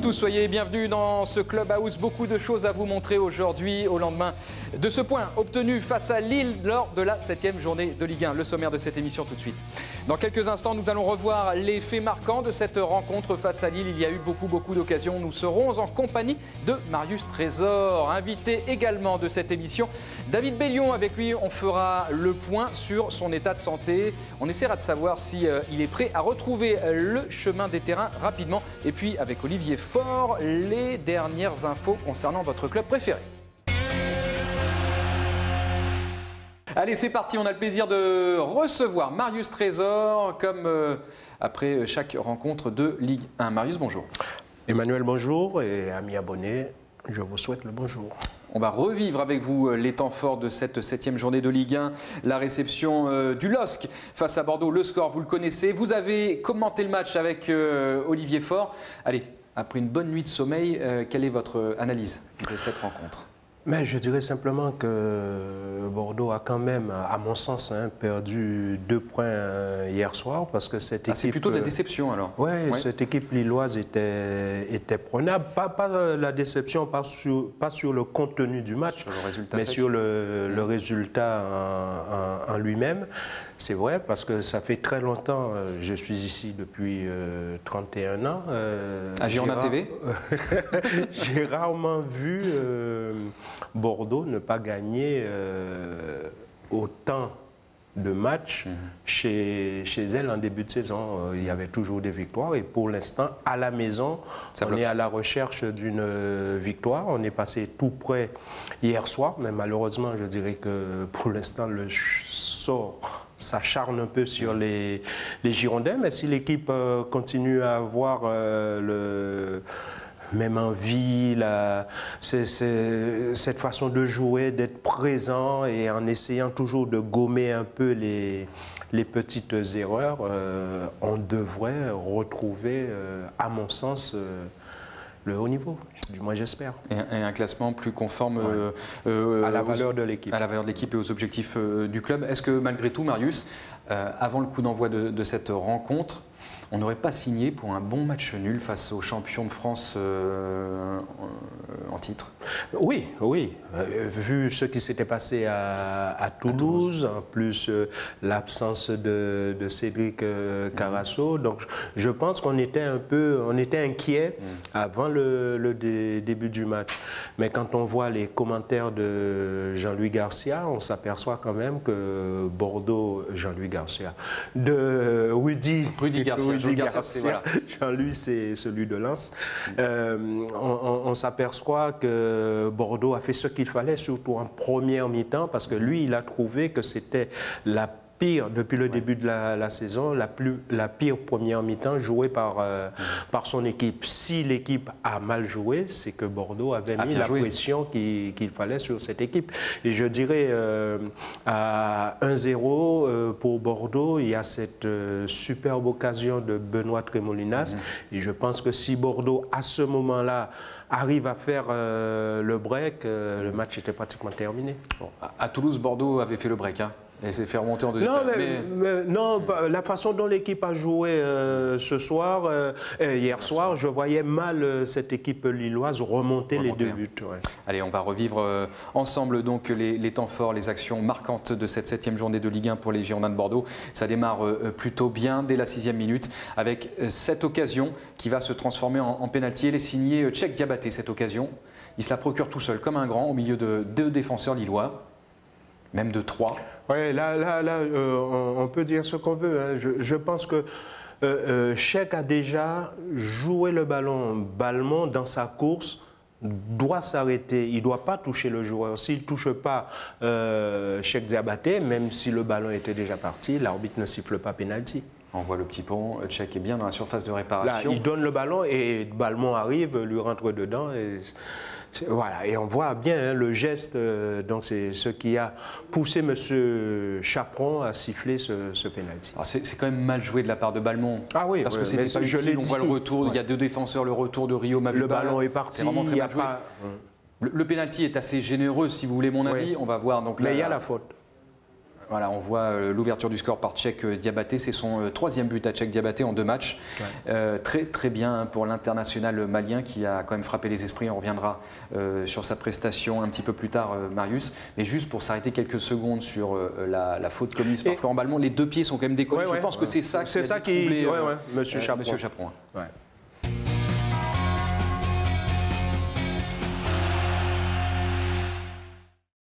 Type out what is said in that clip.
tous, soyez bienvenus dans ce Clubhouse. Beaucoup de choses à vous montrer aujourd'hui, au lendemain de ce point obtenu face à Lille lors de la 7e journée de Ligue 1. Le sommaire de cette émission tout de suite. Dans quelques instants, nous allons revoir les faits marquants de cette rencontre face à Lille. Il y a eu beaucoup d'occasions. Nous serons en compagnie de Marius Trésor, invité également de cette émission. David Bellion, avec lui, on fera le point sur son état de santé. On essaiera de savoir si il est prêt à retrouver le chemin des terrains rapidement. Et puis, avec Olivier Faure, les dernières infos concernant votre club préféré. Allez, c'est parti, on a le plaisir de recevoir Marius Trésor, comme après chaque rencontre de Ligue 1. Marius, bonjour. Emmanuel, bonjour, et amis abonnés, je vous souhaite le bonjour. On va revivre avec vous les temps forts de cette 7e journée de Ligue 1, la réception du LOSC face à Bordeaux. Le score, vous le connaissez. Vous avez commenté le match avec Olivier Faure. Allez, après une bonne nuit de sommeil, quelle est votre analyse de cette rencontre ? Mais je dirais simplement que Bordeaux a quand même, à mon sens, perdu 2 points hier soir parce que cette équipe... c'est plutôt de la déception alors. Oui, cette équipe lilloise était prenable. Pas la déception, pas sur le contenu du match, mais sur le résultat en lui-même. C'est vrai parce que ça fait très longtemps, je suis ici depuis 31 ans. À Girondin TV. J'ai rarement vu Bordeaux ne pas gagner autant de matchs chez elle en début de saison. Il y avait toujours des victoires et pour l'instant, à la maison, on est à la recherche d'une victoire. On est passé tout près hier soir, mais malheureusement, je dirais que pour l'instant, le sort s'acharne un peu sur les Girondins. Mais si l'équipe continue à avoir même envie, cette façon de jouer, d'être présent et en essayant toujours de gommer un peu les petites erreurs, on devrait retrouver, à mon sens, le haut niveau, du moins j'espère. Et un classement plus conforme à la valeur de l'équipe. À la valeur de l'équipe et aux objectifs du club. Est-ce que malgré tout, Marius, avant le coup d'envoi de cette rencontre, on n'aurait pas signé pour un bon match nul face aux champions de France en titre? Oui. Vu ce qui s'était passé à Toulouse, en plus l'absence de Cédric Carasso, donc je pense qu'on était inquiet avant le début du match. Mais quand on voit les commentaires de Jean-Louis Garcia, on s'aperçoit quand même que Bordeaux, Jean-Louis Garcia, de Rudy Garcia. Jean-Louis, c'est celui de Lens. On s'aperçoit que Bordeaux a fait ce qu'il fallait, surtout en première mi-temps, parce que lui, il a trouvé que c'était la pire, depuis le début de la saison, la pire première mi-temps jouée par son équipe. Si l'équipe a mal joué, c'est que Bordeaux avait mis la pression qu'il fallait sur cette équipe. Et je dirais, à 1-0 pour Bordeaux, il y a cette superbe occasion de Benoît Trémolinas. Et je pense que si Bordeaux, à ce moment-là, arrive à faire le break, le match était pratiquement terminé. Bon. À Toulouse, Bordeaux avait fait le break, hein. Et s'est fait remonter en deuxième. Non, la façon dont l'équipe a joué hier soir, je voyais mal cette équipe lilloise remonter les 2 buts. Ouais. Allez, on va revivre ensemble donc les temps forts, les actions marquantes de cette 7e journée de Ligue 1 pour les Girondins de Bordeaux. Ça démarre plutôt bien dès la 6e minute avec cette occasion qui va se transformer en pénalty. Elle est signée Tchèque Diabaté, cette occasion. Il se la procure tout seul comme un grand au milieu de 2 défenseurs lillois. Même de 3. Oui, là on peut dire ce qu'on veut. Hein. Je pense que Tchèque a déjà joué le ballon. Balmont, dans sa course, doit s'arrêter. Il ne doit pas toucher le joueur. S'il ne touche pas Tchèque Diabaté, même si le ballon était déjà parti, l'arbitre ne siffle pas pénalty. On voit le petit pont, Tchèque est bien dans la surface de réparation. Là, il donne le ballon et Balmont arrive, lui rentre dedans. Voilà, et on voit bien le geste, donc c'est ce qui a poussé M. Chaperon à siffler ce pénalty. C'est quand même mal joué de la part de Balmont. Ah oui, parce que c'était pas utile, on voit le retour, il y a 2 défenseurs, le retour de Rio Mavuba. Le ballon est parti, c'est vraiment très mal joué. Le pénalty est assez généreux, si vous voulez mon avis, on va voir. Donc, mais il y a la faute. Voilà, on voit l'ouverture du score par Tchèque Diabaté. C'est son 3e but à Tchèque Diabaté en 2 matchs. Ouais. Très bien pour l'international malien qui a quand même frappé les esprits. On reviendra sur sa prestation un petit peu plus tard, Marius. Mais juste pour s'arrêter quelques secondes sur la faute commise par Florent Balmont, les 2 pieds sont quand même décollés. Je pense que c'est ça qui a troublé Monsieur Chaperon. Chaperon. Ouais.